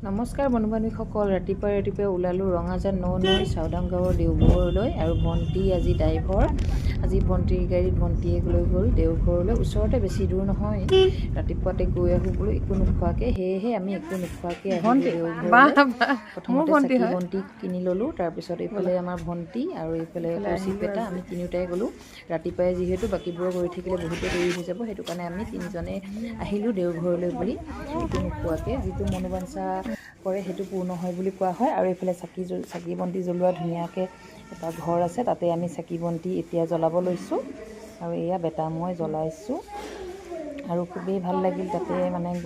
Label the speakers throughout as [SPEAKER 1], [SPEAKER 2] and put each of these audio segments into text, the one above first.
[SPEAKER 1] নমস্কাৰ বন্ধু বান্ধৱীসকল, ৰাতিপুৱাই ওলালোঁ ৰঙাজান নৈ চাওদাং গাঁৱৰ দেওঘৰলৈ। আৰু ভণ্টি আজি ড্ৰাইভৰ, আজি ভণ্টিৰ গাড়ীত ভণ্টিয়ে লৈ গ'ল দেওঘৰলৈ। ওচৰতে, বেছি দূৰ নহয়। ৰাতিপুৱাতে গৈ আহোঁ বোলো একো নোখোৱাকৈ, সেয়েহে আমি একো নোখোৱাকৈ আহিলোঁ দেওঘৰলৈ। প্ৰথমতে চাকি বন্তি কিনি ল'লোঁ, তাৰপিছত এইফালে আমাৰ ভণ্টি আৰু এইফালে কৌশিক আমি তিনিওটাই গ'লোঁ। ৰাতিপুৱাই যিহেতু বাকীবোৰৰ গৈ থাকিলে বহুতে দেৰি হৈ যাব, সেইটো কাৰণে আমি তিনিজনে আহিলোঁ দেওঘৰলৈ বুলি একো নোখোৱাকৈ। যিটো মনোবাঞ্ছা কৰে সেইটো পূৰ্ণ হয় বুলি কোৱা হয়। আৰু এইফালে চাকি বন্তি জ্বলোৱা ধুনীয়াকৈ এটা ঘৰ আছে, তাতে আমি চাকি বন্তি এতিয়া জ্বলাব লৈছোঁ। আৰু এয়া বেটা মই জ্বলাইছোঁ আৰু খুবেই ভাল লাগিল তাতে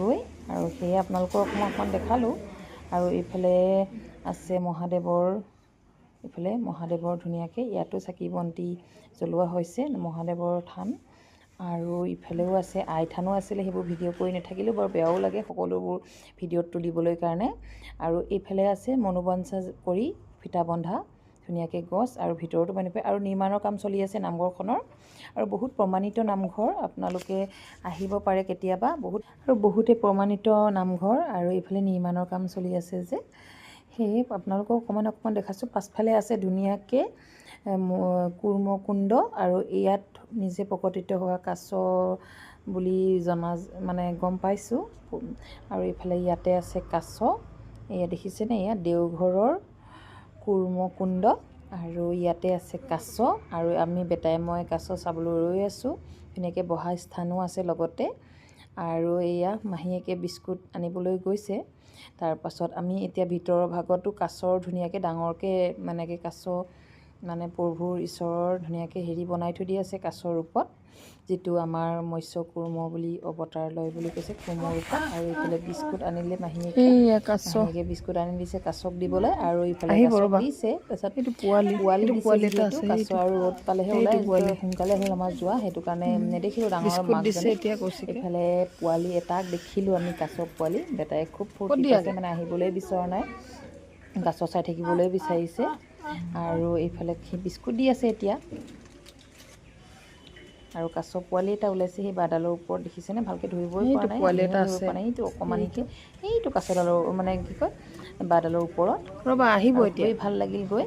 [SPEAKER 1] গৈ। আৰু সেয়ে আপোনালোকক অকণমান দেখালোঁ। আৰু এইফালে আছে মহাদেৱৰ ধুনীয়াকৈ ইয়াতো চাকি বন্তি জ্বলোৱা হৈছে, মহাদেৱৰ থান। আৰু ইফালেও আছে আই থানো আছিলে, সেইবোৰ ভিডিঅ' কৰি নাথাকিলেও বৰ বেয়াও লাগে সকলোবোৰ ভিডিঅ'ত তুলিবলৈ কাৰণে। আৰু এইফালে আছে মনোবাঞ্ছা কৰি ফিটা বন্ধা ধুনীয়াকৈ গছ, আৰু ভিতৰতো আৰু নিৰ্মাণৰ কাম চলি আছে নামঘৰখনৰ। আৰু বহুত প্ৰমাণিত নামঘৰ, আপোনালোকে আহিব পাৰে কেতিয়াবা। বহুতে প্ৰমাণিত নামঘৰ, আৰু এইফালে নিৰ্মাণৰ কাম চলি আছে যে, সেয়ে আপোনালোকক অকণমান দেখাইছোঁ। পাছফালে আছে ধুনীয়াকৈ কুৰ্মকুণ্ড, আৰু ইয়াত নিজে প্ৰকটিত হোৱা কাছ বুলি গম পাইছোঁ। আৰু এইফালে ইয়াতে আছে কাছ, এয়া দেখিছেনে, এয়া দেওঘৰৰ কুৰ্মকুণ্ড। আৰু ইয়াতে আছে কাছ, আৰু আমি বেটাই মই কাছ চাবলৈ ৰৈ আছোঁ। ধুনীয়াকৈ বহা স্থানো আছে লগতে। আৰু এয়া মাহীয়েকে বিস্কুট আনিবলৈ গৈছে। তাৰপাছত আমি এতিয়া ভিতৰৰ ভাগতো কাছৰ ধুনীয়াকৈ ডাঙৰকৈ কাছ প্ৰভুৰ ঈশ্বৰৰ ধুনীয়াকৈ বনাই থৈ দিয়া আছে কাছৰ ৰূপত, যিটো আমাৰ মৎস্য কুৰ্ম বুলি অৱতাৰ লয় বুলি কৈছে, কুৰ্মৰ ৰূপত। আৰু এইফালে বিস্কুট আনিলে মাহীয়েকে বিস্কুট আনি দিছে কাছক দিবলৈ। আৰু ইফালে কাছক দিছে, তাৰপিছত পোৱালি দিছে, কাছ আৰু ৰ'দ পালেহে ওলাই, সোনকালে হ'ল আমাৰ যোৱা, সেইটো কাৰণে নেদেখিলোঁ ডাঙৰ মাছজনী। এইফালে পোৱালি এটাক দেখিলোঁ আমি, কাছৰ পোৱালি। বেটাই খুব ফূৰ্তি পাইছে, আহিবলৈ বিচৰা নাই, কাছ চাই থাকিবলৈ বিচাৰিছে। আৰু এইফালে বিস্কুট দি আছে এতিয়া। আৰু কাছ পোৱালি এটা ওলাইছে সেই বাঁহডালৰ ওপৰত, দেখিছেনে, ভালকৈ ধৰিবই পৰা নাই, ধৰিব পৰা নাই। এইটো অকণমানিকৈ এইটো কাছডালৰ বাঁহডালৰ ওপৰত। আহিব, এতিয়া ভাল লাগিল গৈ।